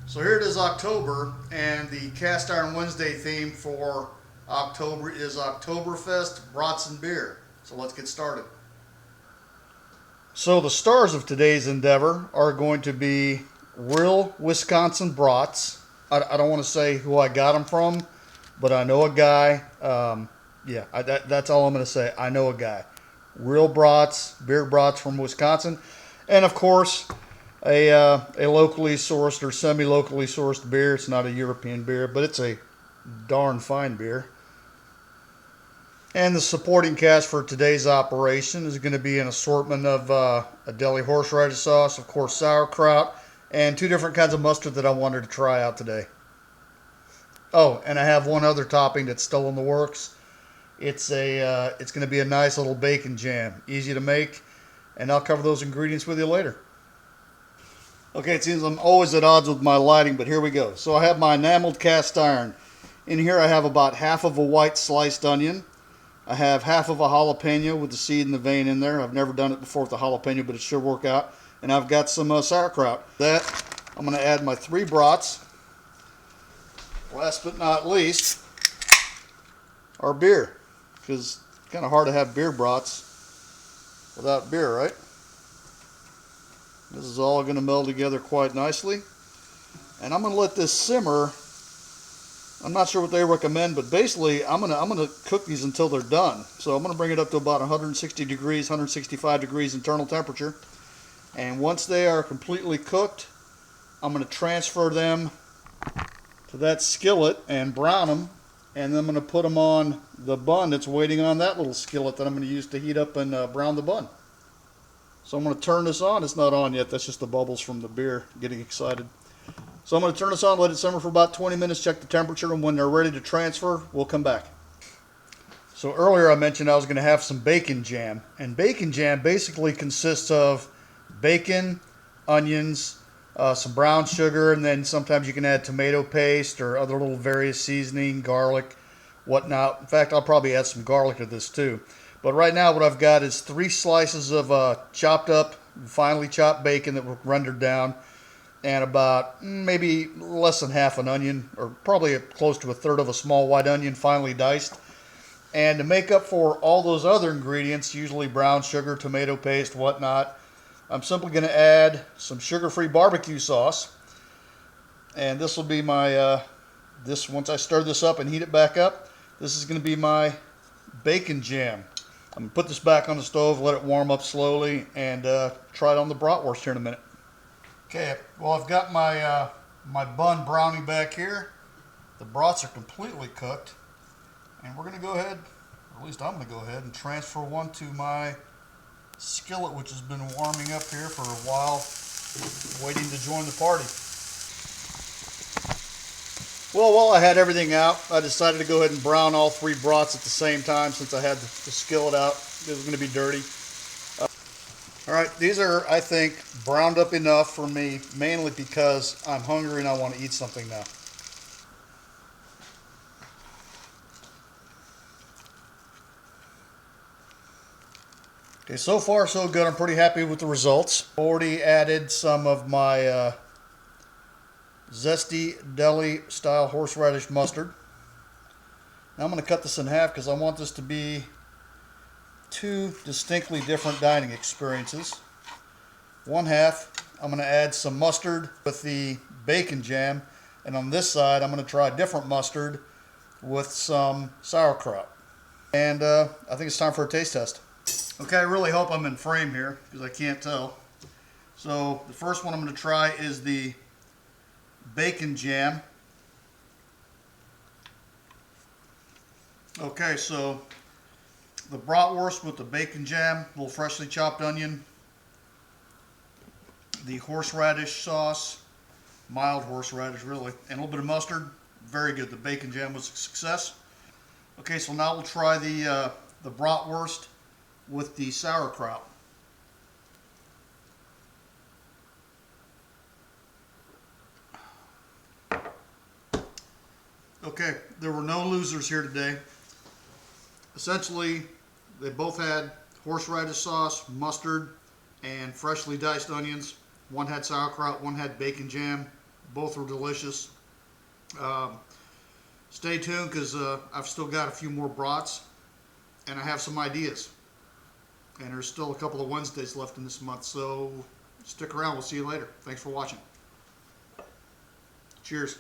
So here it is, October, and the Cast Iron Wednesday theme for October is Oktoberfest, Brats, and beer. So let's get started. So the stars of today's endeavor are going to be real Wisconsin brats. I don't want to say who I got them from, but I know a guy. That's all I'm going to say. I know a guy. Real brats, beer brats from Wisconsin, and of course a locally sourced or semi-locally sourced beer. It's not a European beer, but it's a darn fine beer. And the supporting cast for today's operation is going to be an assortment of a deli horseradish sauce, of course sauerkraut, and two different kinds of mustard that I wanted to try out today. Oh, and I have one other topping that's still in the works. It's going to be a nice little bacon jam, easy to make, and I'll cover those ingredients with you later. Okay, it seems I'm always at odds with my lighting, but here we go. So I have my enameled cast iron. In here I have about half of a white sliced onion. I have half of a jalapeno with the seed and the vein in there. I've never done it before with the jalapeno, but it should work out. And I've got some sauerkraut. That I'm going to add my 3 brats. Last but not least, our beer, because it's kind of hard to have beer brats without beer, right? This is all going to meld together quite nicely. And I'm going to let this simmer. I'm not sure what they recommend, but basically I'm gonna cook these until they're done. So I'm gonna bring it up to about 160 degrees, 165 degrees internal temperature. And once they are completely cooked, I'm gonna transfer them to that skillet and brown them, and then I'm gonna put them on the bun that's waiting on that little skillet that I'm gonna use to heat up and brown the bun. So I'm gonna turn this on. It's not on yet. That's just the bubbles from the beer getting excited. So I'm going to turn this on, let it simmer for about 20 minutes, check the temperature, and when they're ready to transfer, we'll come back. So earlier I mentioned I was going to have some bacon jam. And bacon jam basically consists of bacon, onions, some brown sugar, and then sometimes you can add tomato paste or other little various seasoning, garlic, whatnot. In fact, I'll probably add some garlic to this too. But right now what I've got is 3 slices of chopped up, finely chopped bacon that were rendered down, and about maybe less than half an onion, or probably close to a third of a small white onion finely diced. And to make up for all those other ingredients, usually brown sugar, tomato paste, whatnot, I'm simply going to add some sugar-free barbecue sauce. And this will be my, once I stir this up and heat it back up, this is going to be my bacon jam. I'm going to put this back on the stove, let it warm up slowly, and try it on the bratwurst here in a minute. Okay, well I've got my my bun browning back here. The brats are completely cooked, and we're going to go ahead, or at least I'm going to go ahead and transfer one to my skillet, which has been warming up here for a while, waiting to join the party. Well, while I had everything out, I decided to go ahead and brown all 3 brats at the same time since I had the skillet out. It was going to be dirty. Alright, these are, I think, browned up enough for me, mainly because I'm hungry and I want to eat something now. Okay, so far so good. I'm pretty happy with the results. Already added some of my zesty deli style horseradish mustard. Now I'm going to cut this in half because I want this to be 2 distinctly different dining experiences. One half, I'm going to add some mustard with the bacon jam, and on this side I'm going to try a different mustard with some sauerkraut. And I think it's time for a taste test. Okay, I really hope I'm in frame here because I can't tell. So the first one I'm going to try is the bacon jam. Okay, so the bratwurst with the bacon jam, a little freshly chopped onion, the horseradish sauce, mild horseradish really, and a little bit of mustard. Very good. The bacon jam was a success. Okay, so now we'll try the bratwurst with the sauerkraut. Okay, there were no losers here today. Essentially, they both had horseradish sauce, mustard, and freshly diced onions. One had sauerkraut, one had bacon jam. Both were delicious. Stay tuned because I've still got a few more brats and I have some ideas. And there's still a couple of Wednesdays left in this month, so stick around. We'll see you later. Thanks for watching. Cheers.